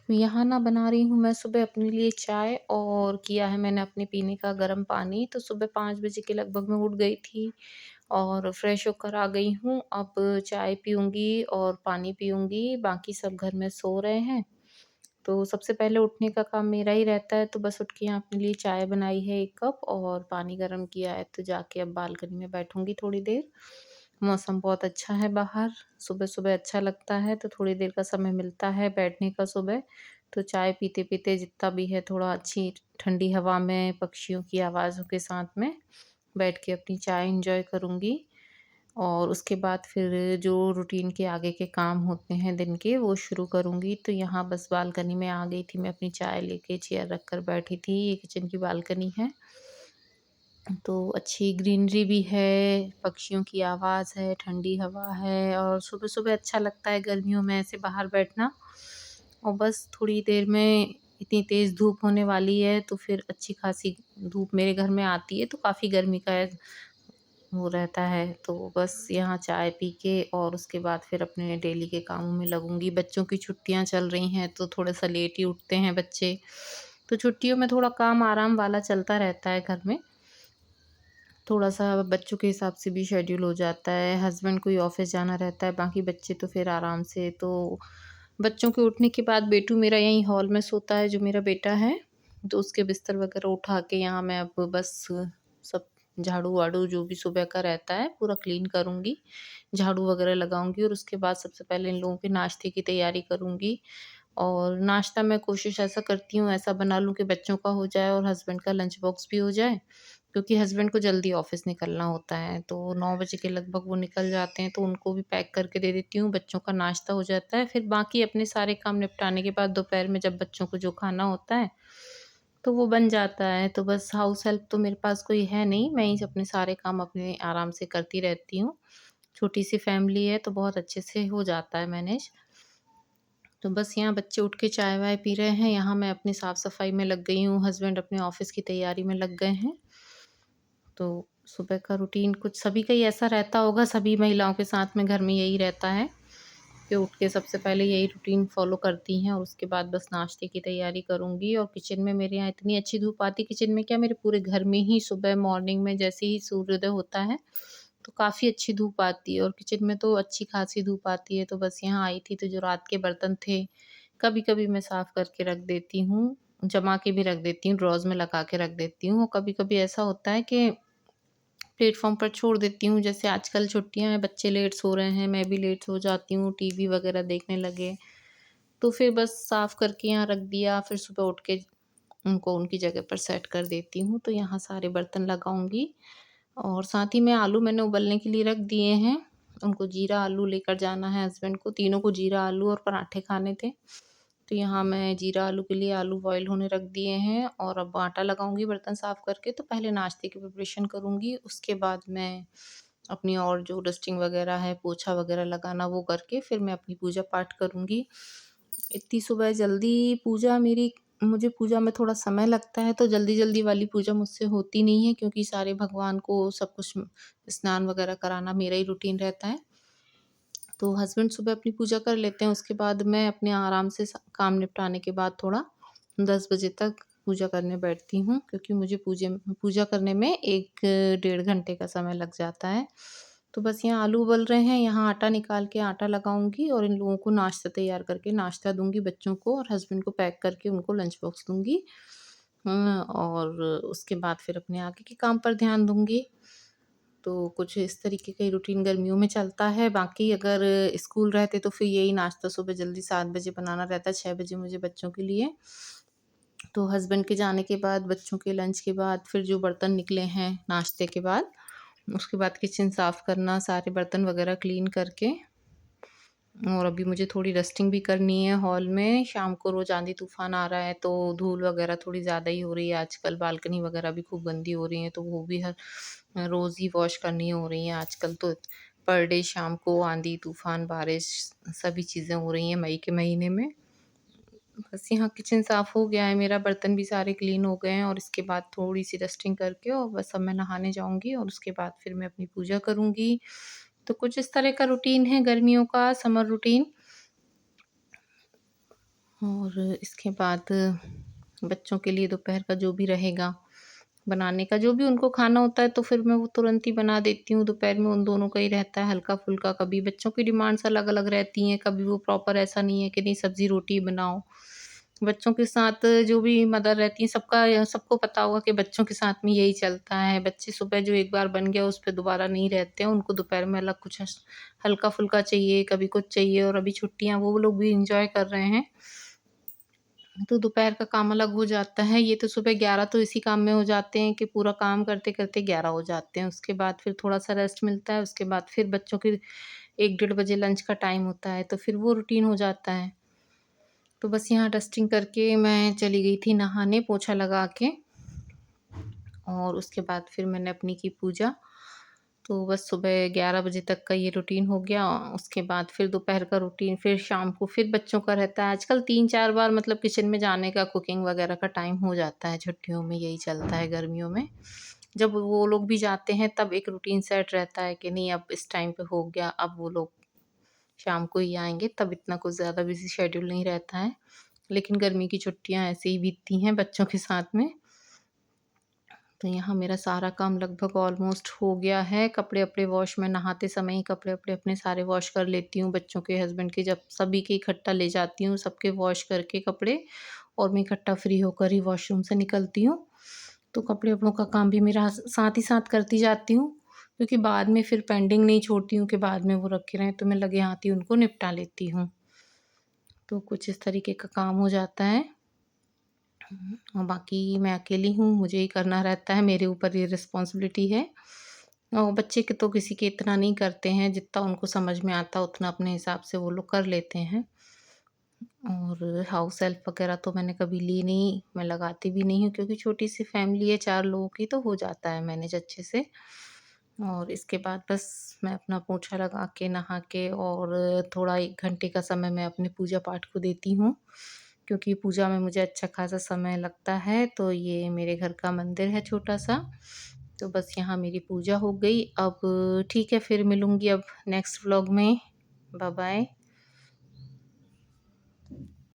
यहाँ ना बना रही हूँ मैं सुबह अपने लिए चाय और किया है मैंने अपने पीने का गर्म पानी। तो सुबह 5 बजे के लगभग मैं उठ गई थी और फ्रेश होकर आ गई हूँ। अब चाय पीऊँगी और पानी पीऊँगी, बाकी सब घर में सो रहे हैं। तो सबसे पहले उठने का काम मेरा ही रहता है, तो बस उठ के यहाँ अपने लिए चाय बनाई है 1 कप और पानी गरम किया है, तो जाके अब बालकनी में बैठूँगी थोड़ी देर। मौसम बहुत अच्छा है बाहर, सुबह-सुबह अच्छा लगता है, तो थोड़ी देर का समय मिलता है बैठने का सुबह। तो चाय पीते-पीते जितना भी है थोड़ा अच्छी ठंडी हवा में, पक्षियों की आवाज़ों के साथ में बैठ के अपनी चाय एन्जॉय करूँगी। और उसके बाद फिर जो रूटीन के आगे के काम होते हैं दिन के, वो शुरू करूँगी। तो यहाँ बस बालकनी में आ गई थी मैं अपनी चाय लेके, चेयर रख कर बैठी थी। ये किचन की बालकनी है, तो अच्छी ग्रीनरी भी है, पक्षियों की आवाज़ है, ठंडी हवा है और सुबह-सुबह अच्छा लगता है गर्मियों में ऐसे बाहर बैठना। और बस थोड़ी देर में इतनी तेज़ धूप होने वाली है, तो फिर अच्छी खासी धूप मेरे घर में आती है, तो काफ़ी गर्मी का वो रहता है। तो बस यहाँ चाय पी के और उसके बाद फिर अपने डेली के कामों में लगूँगी। बच्चों की छुट्टियाँ चल रही हैं, तो थोड़ा-सा लेट ही उठते हैं बच्चे। तो छुट्टियों में थोड़ा काम आराम वाला चलता रहता है घर में। थोड़ा-सा बच्चों के हिसाब से भी शेड्यूल हो जाता है। हस्बैंड को ही ऑफ़िस जाना रहता है, बाकी बच्चे तो फिर आराम से। तो बच्चों के उठने के बाद बेटू मेरा यहीं हॉल में सोता है, जो मेरा बेटा है। तो उसके बिस्तर वग़ैरह उठा के यहाँ मैं अब बस सब झाड़ू-वाड़ू जो भी सुबह का रहता है पूरा क्लीन करूँगी। झाड़ू वग़ैरह लगाऊँगी और उसके बाद सबसे पहले इन लोगों के नाश्ते की तैयारी करूँगी। और नाश्ता मैं कोशिश ऐसा करती हूँ, ऐसा बना लूँ कि बच्चों का हो जाए और हस्बैंड का लंच बॉक्स भी हो जाए, क्योंकि हस्बैंड को जल्दी ऑफ़िस निकलना होता है, तो 9 बजे के लगभग वो निकल जाते हैं, तो उनको भी पैक करके दे देती हूँ, बच्चों का नाश्ता हो जाता है। फिर बाकी अपने सारे काम निपटाने के बाद दोपहर में जब बच्चों को जो खाना होता है, तो वो बन जाता है। तो बस हाउस हेल्प तो मेरे पास कोई है नहीं, मैं ही अपने सारे काम अपने आराम से करती रहती हूँ। छोटी-सी फैमिली है, तो बहुत अच्छे से हो जाता है मैनेज। तो बस यहाँ बच्चे उठ के चाय-वाय पी रहे हैं, यहाँ मैं अपनी साफ-सफाई में लग गई हूँ, हस्बैंड अपने ऑफ़िस की तैयारी में लग गए हैं। तो सुबह का रूटीन कुछ सभी का ही ऐसा रहता होगा, सभी महिलाओं के साथ में घर में यही रहता है कि उठ के सबसे पहले यही रूटीन फ़ॉलो करती हैं और उसके बाद बस नाश्ते की तैयारी करूँगी। और किचन में मेरे यहाँ इतनी अच्छी धूप आती है, किचन में क्या मेरे पूरे घर में ही सुबह मॉर्निंग में जैसे ही सूर्योदय होता है, तो काफ़ी अच्छी धूप आती है और किचन में तो अच्छी खासी धूप आती है। तो बस यहाँ आई थी, तो जो रात के बर्तन थे, कभी-कभी मैं साफ़ करके रख देती हूँ, जमा के भी रख देती हूँ, ड्रॉज़ में लगा के रख देती हूँ। और कभी-कभी ऐसा होता है कि प्लेटफ़ॉर्म पर छोड़ देती हूँ, जैसे आजकल छुट्टियाँ हैं, बच्चे लेट सो रहे हैं, मैं भी लेट सो जाती हूँ, टीवी वग़ैरह देखने लगे, तो फिर बस साफ़ करके यहाँ रख दिया, फिर सुबह उठ के उनको उनकी जगह पर सेट कर देती हूँ। तो यहाँ सारे बर्तन लगाऊँगी और साथ ही में आलू मैंने उबलने के लिए रख दिए हैं, उनको जीरा आलू लेकर जाना है हस्बैंड को, तीनों को जीरा आलू और पराठे खाने थे। तो यहाँ मैं जीरा आलू के लिए आलू बॉयल होने रख दिए हैं और अब आटा लगाऊँगी बर्तन साफ़ करके। तो पहले नाश्ते की प्रिपरेशन करूँगी, उसके बाद मैं अपनी और जो डस्टिंग वग़ैरह है, पोछा वग़ैरह लगाना वो करके फिर मैं अपनी पूजा-पाठ करूँगी। इतनी सुबह जल्दी पूजा मेरी मुझे पूजा में थोड़ा समय लगता है, तो जल्दी-जल्दी वाली पूजा मुझसे होती नहीं है, क्योंकि सारे भगवान को सब कुछ स्नान वग़ैरह कराना मेरा ही रूटीन रहता है। तो हस्बैंड सुबह अपनी पूजा कर लेते हैं, उसके बाद मैं अपने आराम से काम निपटाने के बाद थोड़ा 10 बजे तक पूजा करने बैठती हूँ, क्योंकि मुझे पूजा करने में 1 डेढ़ घंटे का समय लग जाता है। तो बस यहाँ आलू उबल रहे हैं, यहाँ आटा निकाल के आटा लगाऊँगी और इन लोगों को नाश्ता तैयार करके नाश्ता दूँगी बच्चों को और हस्बैंड को पैक करके उनको लंच बॉक्स दूँगी। और उसके बाद फिर अपने आगे के काम पर ध्यान दूँगी। तो कुछ इस तरीके का ही रूटीन गर्मियों में चलता है। बाकी अगर स्कूल रहते तो फिर यही नाश्ता सुबह जल्दी 7 बजे बनाना रहता है, 6 बजे मुझे बच्चों के लिए। तो हस्बैंड के जाने के बाद, बच्चों के लंच के बाद फिर जो बर्तन निकले हैं नाश्ते के बाद, उसके बाद किचन साफ़ करना, सारे बर्तन वग़ैरह क्लीन करके और अभी मुझे थोड़ी डस्टिंग भी करनी है हॉल में। शाम को रोज़ आंधी-तूफ़ान आ रहा है, तो धूल वग़ैरह थोड़ी ज़्यादा ही हो रही है आजकल, बालकनी वग़ैरह भी खूब गंदी हो रही है, तो वो भी हर रोज़ ही वॉश करनी हो रही हैं आजकल तो। पर डे शाम को आंधी-तूफ़ान, बारिश सभी चीज़ें हो रही हैं मई के महीने में। बस यहाँ किचन साफ़ हो गया है मेरा, बर्तन भी सारे क्लीन हो गए हैं और इसके बाद थोड़ी-सी डस्टिंग करके और बस अब मैं नहाने जाऊँगी और उसके बाद फिर मैं अपनी पूजा करूँगी। तो कुछ इस तरह का रूटीन है गर्मियों का, समर रूटीन। और इसके बाद बच्चों के लिए दोपहर का जो भी रहेगा बनाने का, जो भी उनको खाना होता है तो फिर मैं वो तुरंत ही बना देती हूँ। दोपहर में उन दोनों का ही रहता है हल्का-फुल्का, कभी बच्चों की डिमांड्स अलग-अलग रहती हैं, कभी वो प्रॉपर ऐसा नहीं है कि नहीं सब्ज़ी-रोटी बनाओ। बच्चों के साथ जो भी मदर रहती हैं सबको पता होगा कि बच्चों के साथ में यही चलता है। बच्चे सुबह जो एक बार बन गया उस पे दोबारा नहीं रहते हैं, उनको दोपहर में अलग कुछ हल्का-फुल्का चाहिए, कभी कुछ चाहिए और अभी छुट्टियाँ वो लोग भी एन्जॉय कर रहे हैं। तो दोपहर का काम अलग हो जाता है। ये तो सुबह 11 तो इसी काम में हो जाते हैं कि पूरा काम करते-करते 11 हो जाते हैं। उसके बाद फिर थोड़ा-सा रेस्ट मिलता है, उसके बाद फिर बच्चों के 1 डेढ़ बजे लंच का टाइम होता है, तो फिर वो रूटीन हो जाता है। तो बस यहाँ डस्टिंग करके मैं चली गई थी नहाने, पोछा लगा के और उसके बाद फिर मैंने अपनी की पूजा। तो बस सुबह 11 बजे तक का ये रूटीन हो गया। उसके बाद फिर दोपहर का रूटीन, फिर शाम को फिर बच्चों का रहता है। आजकल 3-4 बार मतलब किचन में जाने का, कुकिंग वगैरह का टाइम हो जाता है, छुट्टियों में यही चलता है, गर्मियों में। जब वो लोग भी जाते हैं तब एक रूटीन सेट रहता है कि नहीं अब इस टाइम पे हो गया, अब वो लोग शाम को ही आएँगे, तब इतना कुछ ज़्यादा बिज़ी शेड्यूल नहीं रहता है। लेकिन गर्मी की छुट्टियाँ ऐसे ही बीतती हैं बच्चों के साथ में। तो यहाँ मेरा सारा काम लगभग ऑलमोस्ट हो गया है। कपड़े-वपड़े वॉश मैं नहाते समय ही कपड़े-वपड़े अपने सारे वॉश कर लेती हूँ। बच्चों के, हस्बैंड के, जब सभी के इकट्ठा ले जाती हूँ, सबके वॉश करके कपड़े और मैं इकट्ठा फ्री होकर ही वॉशरूम से निकलती हूँ। तो कपड़े-वपड़ों का काम भी मेरा साथ ही साथ करती जाती हूँ, क्योंकि बाद में फिर पेंडिंग नहीं छोड़ती हूँ कि बाद में वो रखे रहें, तो मैं लगे हाथ ही उनको निपटा लेती हूँ। तो कुछ इस तरीके का काम हो जाता है। और बाकी मैं अकेली हूँ, मुझे ही करना रहता है, मेरे ऊपर ये रिस्पॉन्सिबिलिटी है। और बच्चे के तो किसी के इतना नहीं करते हैं, जितना उनको समझ में आता है उतना अपने हिसाब से वो लोग कर लेते हैं। और हाउस हेल्प वगैरह तो मैंने कभी ली नहीं, मैं लगाती भी नहीं हूँ क्योंकि छोटी-सी फैमिली है 4 लोगों की, तो हो जाता है मैनेज अच्छे से। और इसके बाद बस मैं अपना पोछा लगा के, नहा के और थोड़ा 1 घंटे का समय मैं अपने पूजा-पाठ को देती हूँ, क्योंकि पूजा में मुझे अच्छा खासा समय लगता है। तो ये मेरे घर का मंदिर है छोटा-सा, तो बस यहाँ मेरी पूजा हो गई। अब ठीक है, फिर मिलूँगी अब नेक्स्ट व्लॉग में। बाय-बाय।